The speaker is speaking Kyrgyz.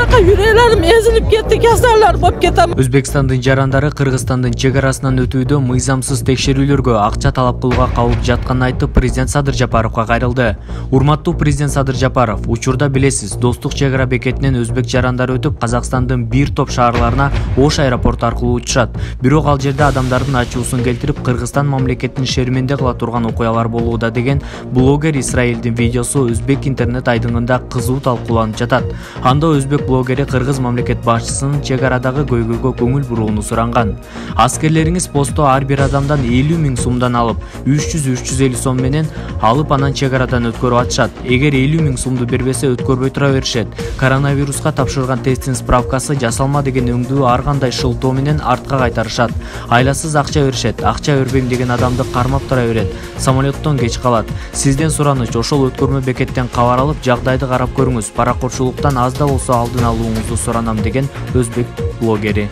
жака жүрөйлөрүм эзилип кетти, кесарлар болуп кетем. Өзбекстандын жарандары Кыргызстандын чек арасынан өтүүдө мыйзамсыз текшерүүлөргө акча талап кылууга кабылып жатканын айтып, президент Садыр Жапаровго кайрылды. Урматтуу президент Садыр Жапаров, учурда билесиз, Достук чек ара бекетинен өзбек жарандары өтүп, Казакстандын бир топ шаарларына Ош аэропорту аркылуу учушат. Бирок ал жерде адамдардын ачуусун келтирип, Кыргызстан мамлекетин шерменде кыла турган окуялар болууда деген блогер Исраилдин видеосу өзбек интернет айдыңында кызуу талкууланып жатат. Анда өзбек блогери кыргыз мамлекет башчысынын чек арадагы көйгөйгө көңүл бурууну суранган. Аскерлериңиз постто ар бир адамдан 50 000 сомдон алып, 300-350 сом менен алып анан чек арадан өткөрүп атышат. Эгер 50 000 сомду бербесе өткөрбөй тура беришет. Коронавируска тапшырган тесттин справкасы жасалма деген өңдүү ар кандай шылтоо менен артка кайтарышат. Айласыз акча беришет. Акча бербейм деген адамды кармап тура берет. Самолеттон кеч калат. Сизден сураныч, ошол өткөрмө бекеттен кабар алып, жагдайды карап көрүңүз. Паракорчулуктан аз да болсо алдын алууңузду суранам деген өзбек блогери.